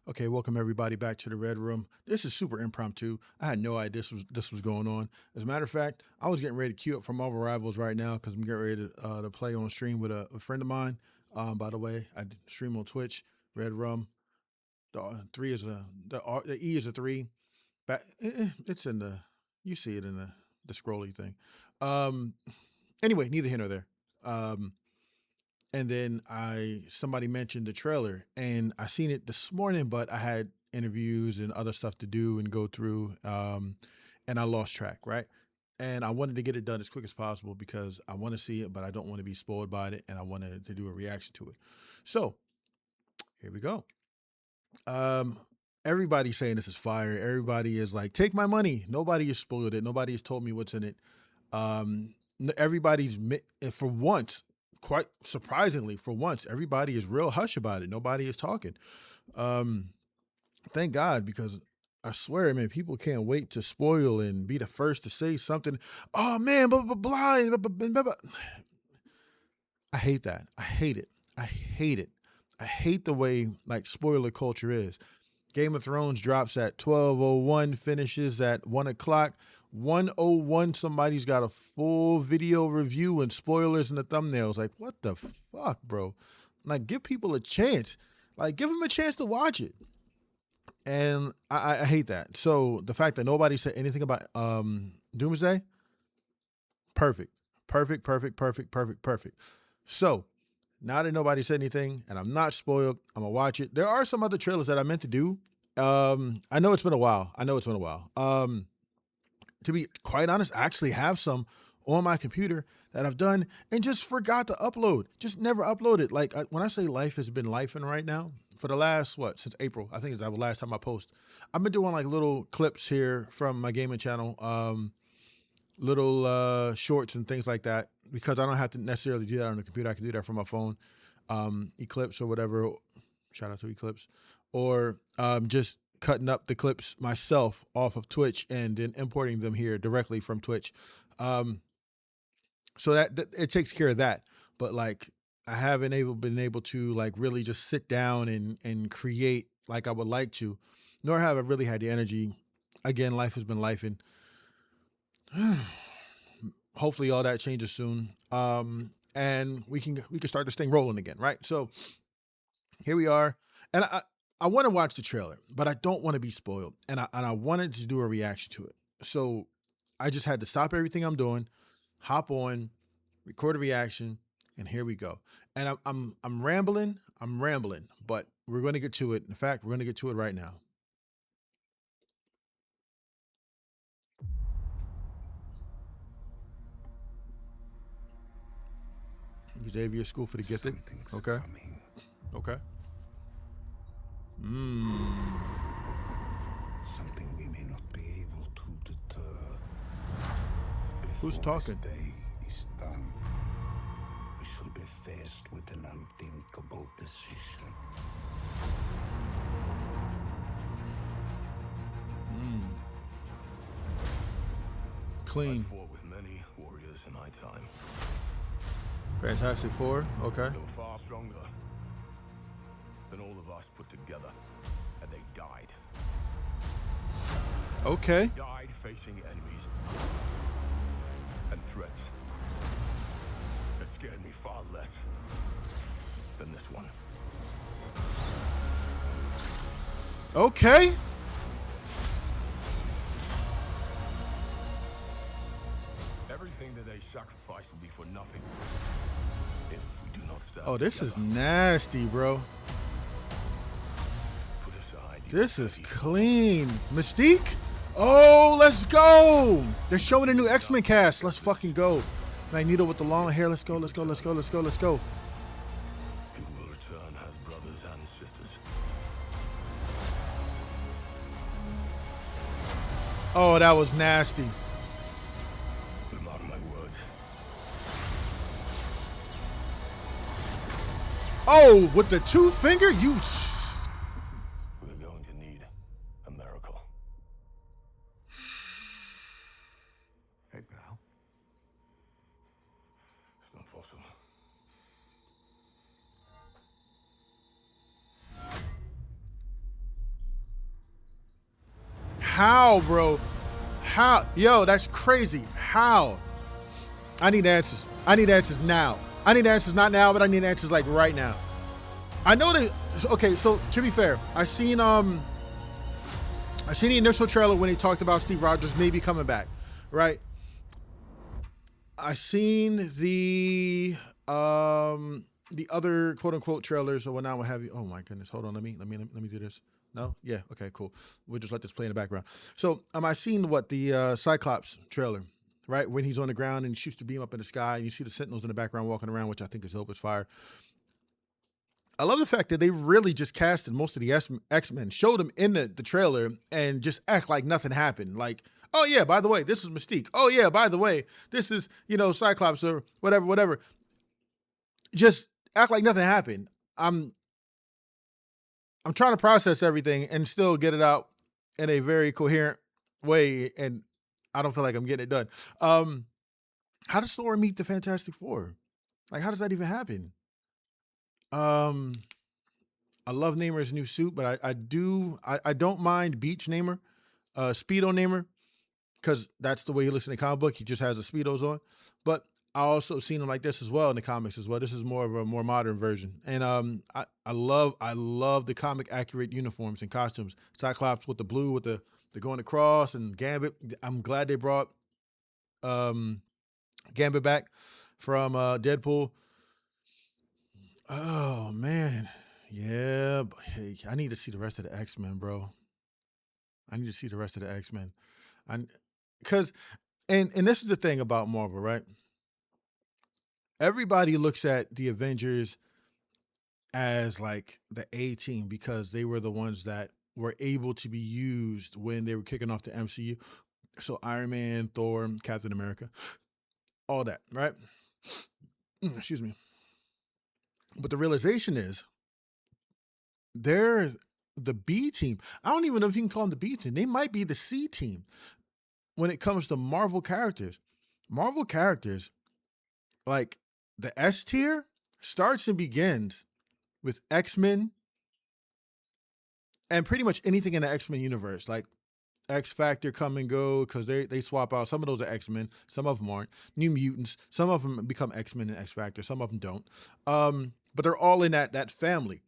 Okay, welcome everybody back to the Red Room. This is super impromptu. I had no idea this was going on. As a matter of fact, I was getting ready to queue up for Marvel Rivals right now because I'm getting ready to play on stream with a friend of mine. By the way, I stream on Twitch. Red Rum. The three is the E is a three. It's in the you see it in the scrolly thing. Um, anyway, neither here nor there. Um, and then somebody mentioned the trailer, and I seen it this morning, but I had interviews and other stuff to do and go through, and I lost track, right? And I wanted to get it done as quick as possible because I want to see it, but I don't want to be spoiled by it, and I wanted to do a reaction to it. So here we go. Um, Everybody's saying this is fire. Everybody is like, take my money. Nobody has spoiled it. Nobody has told me what's in it. Everybody's for once, quite surprisingly, for once, everybody is real hush about it. Nobody is talking. Um, thank God, because I swear, man, people can't wait to spoil and be the first to say something. Oh man, blah blah blah, blah, blah. I hate that. I hate it. I hate it. I hate the way like spoiler culture is. Game of Thrones drops at 12:01, finishes at 1 o'clock. 1:01, somebody's got a full video review and spoilers in the thumbnails. Like, what the fuck, bro? Like, give people a chance. Like, give them a chance to watch it. And I hate that. So the fact that nobody said anything about Doomsday, perfect. Perfect, perfect, perfect, perfect, perfect. So now that nobody said anything and I'm not spoiled, I'm gonna watch it. There are some other trailers that I meant to do. I know it's been a while. To be quite honest, I actually have some on my computer that I've done and just forgot to upload. Just never uploaded. Like when I say life has been lifing right now for the last since April. I think it's the last time I post. I've been doing like little clips here from my gaming channel, little shorts and things like that because I don't have to necessarily do that on the computer. I can do that from my phone, Eclipse or whatever. Shout out to Eclipse, or just cutting up the clips myself off of Twitch and then importing them here directly from Twitch. So that it takes care of that. But like I haven't been able to like really just sit down and create like I would like to, nor have I really had the energy. Again, life has been lifing. Hopefully all that changes soon. And we can start this thing rolling again, right? So here we are. And I want to watch the trailer, but I don't want to be spoiled. And I wanted to do a reaction to it. So I just had to stop everything I'm doing, hop on, record a reaction, and here we go. And I'm rambling, but we're going to get to it. In fact, we're going to get to it right now. Xavier School for the Gifted. Okay. Coming. Okay. Something we may not be able to deter. Who's Before talking? This day is done. We shall be faced with an unthinkable decision. Clean. I fought with many warriors in my time. Fantastic Four. Okay. They were far stronger than all of us put together, and they died. Okay. Died facing enemies and threats that scared me far less than this one. Okay. Everything that they sacrifice will be for nothing if we do not stand Oh, this is together. nasty, bro. Put aside your This is petty clean. Mystique? Oh, let's go. They're showing a new X-Men cast. Let's fucking go. Magneto with the long hair. Let's go, let's go, let's go, let's go, let's go. who will return as brothers and sisters. Oh, that was nasty. But mark my words, Oh, with the two finger? You... we're going to need a miracle. Hey, pal. It's not possible. How, bro? How? Yo, that's crazy. How? I need answers. I need answers now. I need answers not now, but I need answers like right now. I know that. Okay, so to be fair, I seen the initial trailer when he talked about Steve Rogers maybe coming back, right? I seen the other quote unquote trailers or whatnot, what have you. Oh my goodness, hold on, let me do this. No, yeah, okay, cool. We'll just let this play in the background. So I seen what the Cyclops trailer, right? When he's on the ground and he shoots the beam up in the sky, and you see the Sentinels in the background walking around, which I think is dope as fire. I love the fact that they really just casted most of the X-Men, showed them in the trailer, and just act like nothing happened. Like, oh yeah, by the way, this is Mystique. Oh yeah, by the way, this is, Cyclops or whatever. Just act like nothing happened. I'm trying to process everything and still get it out in a very coherent way, and I don't feel like I'm getting it done. How does Thor meet the Fantastic Four? Like, how does that even happen? I love Namer's new suit, but I don't mind Beach Namer, Speedo Namer, because that's the way he looks in the comic book. He just has the Speedos on. But I also seen him like this as well in the comics as well. This is more of a more modern version. And I love the comic accurate uniforms and costumes. Cyclops with the blue with the going across, and Gambit. I'm glad they brought Gambit back from Deadpool. Oh man. Yeah, but hey, I need to see the rest of the X-Men, bro. I need to see the rest of the X-Men. Because and this is the thing about Marvel, right? Everybody looks at the Avengers as like the A team because they were the ones that were able to be used when they were kicking off the MCU. So Iron Man, Thor, Captain America, all that, right? Excuse me. But the realization is they're the B team. I don't even know if you can call them the B team. They might be the C team when it comes to Marvel characters. Marvel characters, like the S tier, starts and begins with X-Men and pretty much anything in the X-Men universe. Like X Factor come and go because they swap out. Some of those are X-Men, some of them aren't. New Mutants, some of them become X-Men and X Factor, some of them don't. But they're all in that family.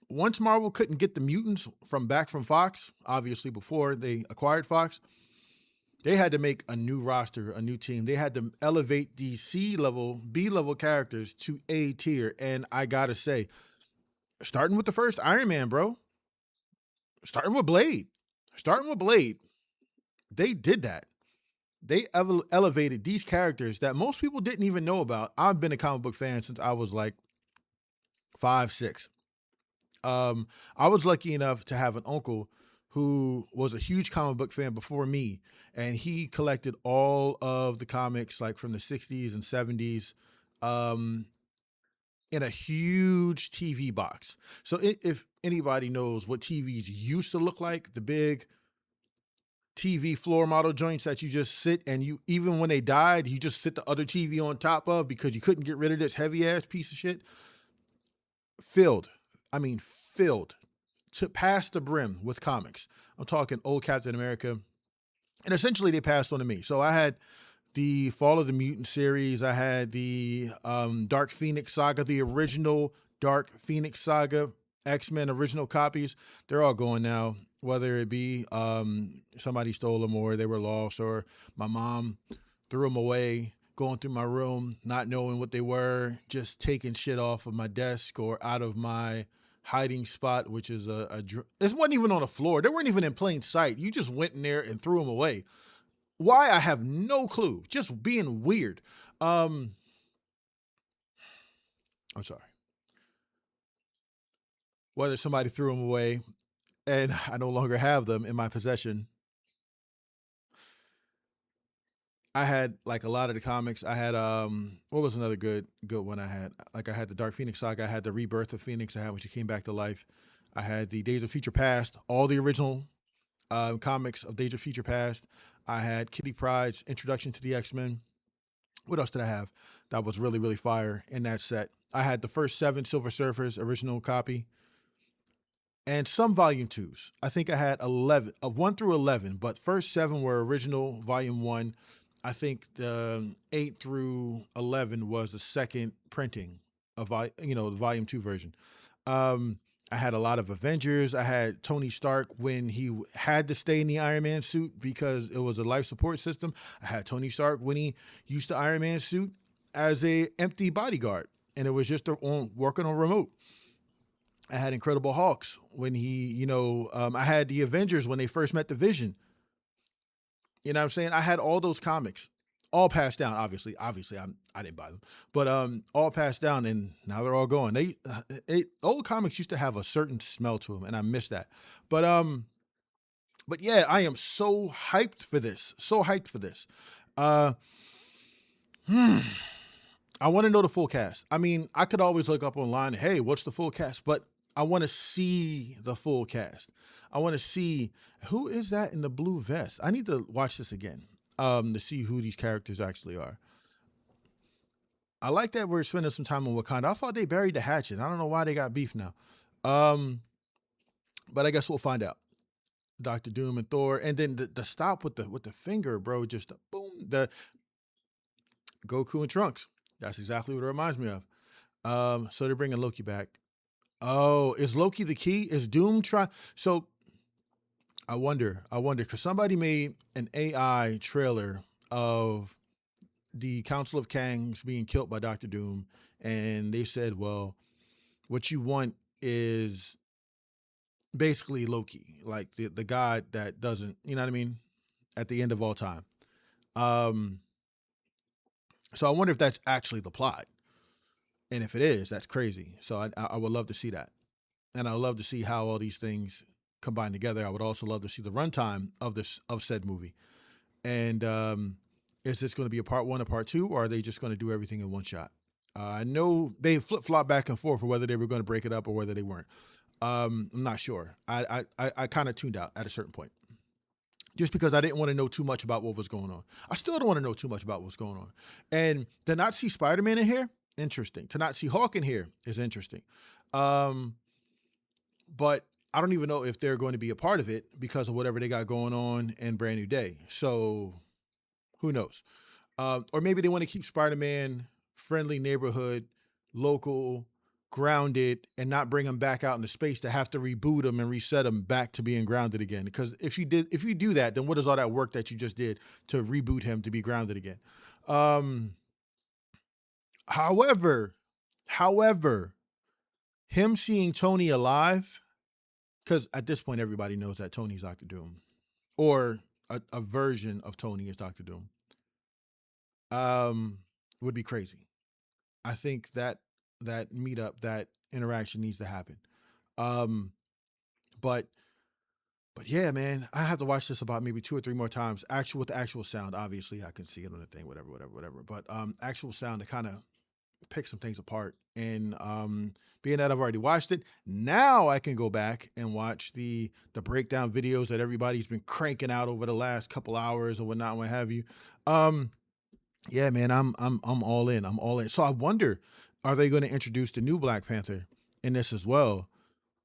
Once Marvel couldn't get the mutants from Fox, obviously before they acquired Fox, they had to make a new roster, a new team. They had to elevate the C-level, B-level characters to A tier. And I gotta say, starting with the first Iron Man, bro, starting with Blade, they did that. They elevated these characters that most people didn't even know about. I've been a comic book fan since I was like 5, 6. I was lucky enough to have an uncle who was a huge comic book fan before me, and he collected all of the comics like from the 60s and 70s in a huge TV box. So if anybody knows what TVs used to look like, the big TV floor model joints that you just sit and you, even when they died, you just sit the other TV on top of because you couldn't get rid of this heavy ass piece of shit. Filled to past the brim with comics. I'm talking old Captain America. And essentially they passed on to me. So I had the Fall of the Mutant series. I had the Dark Phoenix saga, the original Dark Phoenix saga, X-Men original copies. They're all going now, whether it be somebody stole them or they were lost or my mom threw them away, going through my room, not knowing what they were, just taking shit off of my desk or out of my hiding spot, which is this wasn't even on the floor. They weren't even in plain sight. You just went in there and threw them away. Why? I have no clue. Just being weird. I'm sorry. Whether somebody threw them away and I no longer have them in my possession. I had like a lot of the comics. I had what was another good one I had? Like I had the Dark Phoenix saga, I had the Rebirth of Phoenix, I had when she came back to life. I had the Days of Future Past, all the original comics of Days of Future Past. I had Kitty Pryde's introduction to the X-Men. What else did I have that was really, really fire in that set? I had the first 7 Silver Surfers original copy. and some volume 2s. I think I had 11, 1 through 11, but first 7 were original volume 1. I think the 8 through 11 was the second printing of the volume 2 version. I had a lot of Avengers. I had Tony Stark when he had to stay in the Iron Man suit because it was a life support system. I had Tony Stark when he used the Iron Man suit as a empty bodyguard, and it was just working on remote. I had Incredible Hulks when I had the Avengers when they first met the Vision. You know what I'm saying? I had all those comics, all passed down. Obviously, I didn't buy them, but all passed down, and now they're all gone. Old comics used to have a certain smell to them, and I miss that. But yeah, I am so hyped for this. So hyped for this. I want to know the full cast. I mean, I could always look up online, hey, what's the full cast? But I want to see the full cast. I want to see who is that in the blue vest. I need to watch this again to see who these characters actually are. I like that we're spending some time on Wakanda. I thought they buried the hatchet. I don't know why they got beef now. But I guess we'll find out. Dr. Doom and Thor, and then the stop with the finger, bro, just boom, the Goku and Trunks. That's exactly what it reminds me of. So they're bringing Loki back. Oh, is Loki the key? Is Doom So I wonder, because somebody made an AI trailer of the Council of Kangs being killed by Dr. Doom, and they said, well, what you want is basically Loki, like the god that doesn't, you know what I mean, at the end of all time. So I wonder if that's actually the plot. And if it is, that's crazy. So I would love to see that. And I would love to see how all these things combine together. I would also love to see the runtime of said movie. And is this going to be a part 1 or part 2, or are they just going to do everything in one shot? I know they flip-flop back and forth for whether they were going to break it up or whether they weren't. I'm not sure. I kind of tuned out at a certain point, just because I didn't want to know too much about what was going on. I still don't want to know too much about what's going on. And to not see Spider-Man in here, interesting. To not see Hawk in here is interesting. But I don't even know if they're going to be a part of it because of whatever they got going on in Brand New Day. So who knows? Or maybe they want to keep Spider-Man friendly neighborhood, local, grounded, and not bring him back out into space to have to reboot him and reset him back to being grounded again. Because if you do that, then what is all that work that you just did to reboot him to be grounded again? However, him seeing Tony alive, because at this point everybody knows that Tony's Dr. Doom, or a version of Tony is Dr. Doom, would be crazy. I think that meetup, that interaction needs to happen. But yeah, man, I have to watch this about maybe 2 or 3 more times. With the actual sound, obviously I can see it on the thing, whatever. But actual sound to kind of pick some things apart. And being that I've already watched it, now I can go back and watch the breakdown videos that everybody's been cranking out over the last couple hours or whatnot, what have you. Yeah, man, I'm all in. I'm all in. So I wonder, are they going to introduce the new Black Panther in this as well?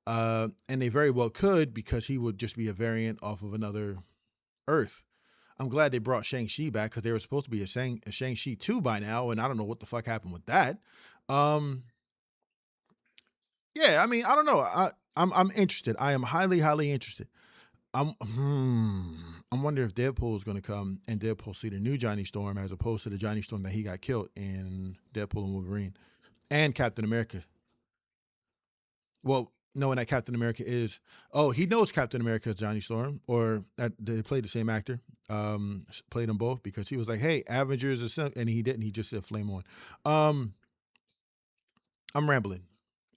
And they very well could, because he would just be a variant off of another Earth. I'm glad they brought Shang-Chi back, because they were supposed to be a Shang-Chi 2 by now, and I don't know what the fuck happened with that. Yeah, I mean, I don't know. I'm interested. I am highly, highly interested. I'm wondering if Deadpool is going to come and Deadpool see the new Johnny Storm as opposed to the Johnny Storm that he got killed in Deadpool and Wolverine, and Captain America. Well, knowing that Captain America he knows Captain America is Johnny Storm, or that they played the same actor, played them both, because he was like, hey, Avengers is, and he didn't. He just said flame on. I'm rambling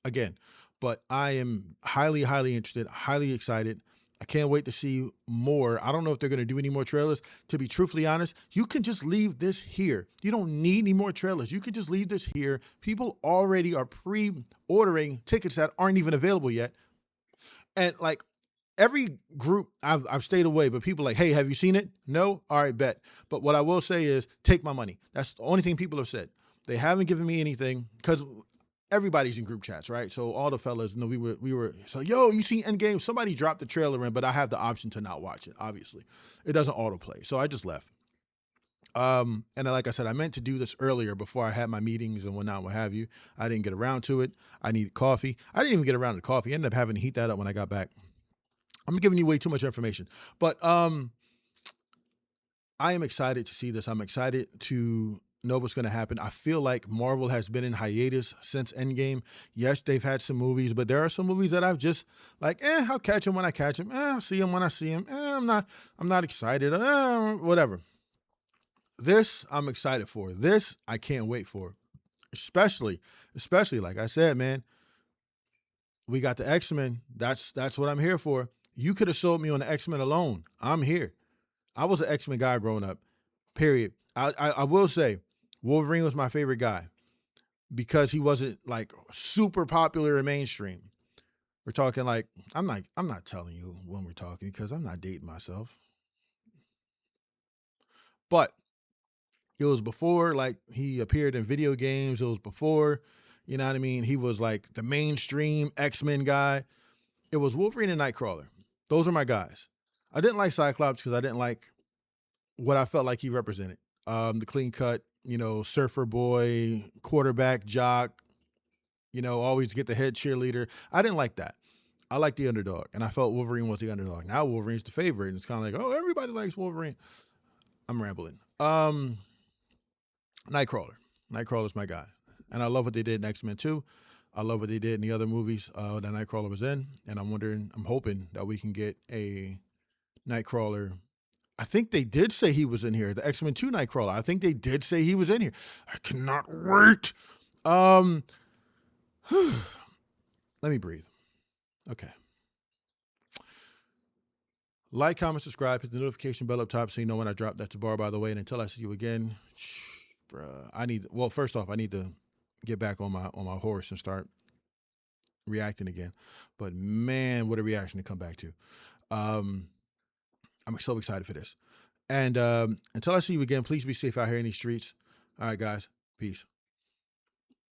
again, but I am highly, highly interested, highly excited. I can't wait to see more. I don't know if they're going to do any more trailers. To be truthfully honest, you can just leave this here. You don't need any more trailers. You can just leave this here. People already are pre-ordering tickets that aren't even available yet. And like every group, I've stayed away, but people are like, hey, have you seen it? No? All right, bet. But what I will say is, take my money. That's the only thing people have said. They haven't given me anything, because everybody's in group chats, right? So all the fellas, you know, we were so, yo, you see Endgame? Somebody dropped the trailer in, but I have the option to not watch it. Obviously, it doesn't autoplay, so I just left. And like I said, I meant to do this earlier before I had my meetings and whatnot, what have you. I didn't get around to it. I needed coffee. I didn't even get around to coffee. I ended up having to heat that up when I got back. I'm giving you way too much information, but I am excited to see this. I'm excited to know what's going to happen. I feel like Marvel has been in hiatus since Endgame. Yes, they've had some movies, but there are some movies that I've just like, I'll catch them when I catch them. I'll see them when I see them. I'm not excited. Whatever. This I'm excited for. This I can't wait for. Especially like I said, man, we got the X-Men. That's what I'm here for. You could have sold me on the X-Men alone. I'm here. I was an X-Men guy growing up, period. I will say Wolverine was my favorite guy because he wasn't like super popular and mainstream. We're talking like, I'm not telling you when we're talking because I'm not dating myself. But it was before like he appeared in video games. It was before, you know what I mean? He was like the mainstream X-Men guy. It was Wolverine and Nightcrawler. Those are my guys. I didn't like Cyclops because I didn't like what I felt like he represented. The clean cut, you know, surfer boy, quarterback, jock, you know, always get the head cheerleader. I didn't like that. I like the underdog, and I felt Wolverine was the underdog. Now Wolverine's the favorite, and it's kind of like, oh, everybody likes Wolverine. I'm rambling. Nightcrawler. Nightcrawler's my guy, and I love what they did in X-Men 2. I love what they did in the other movies that Nightcrawler was in, and I'm hoping that we can get a Nightcrawler. I think they did say he was in here. The X-Men 2 Nightcrawler. I think they did say he was in here. I cannot wait. Let me breathe. Okay. Like, comment, subscribe, hit the notification bell up top so you know when I drop. That's a bar, by the way. And until I see you again, bruh, first off, I need to get back on my horse and start reacting again. But man, what a reaction to come back to. I'm so excited for this. And until I see you again, please be safe out here in these streets. All right, guys. Peace.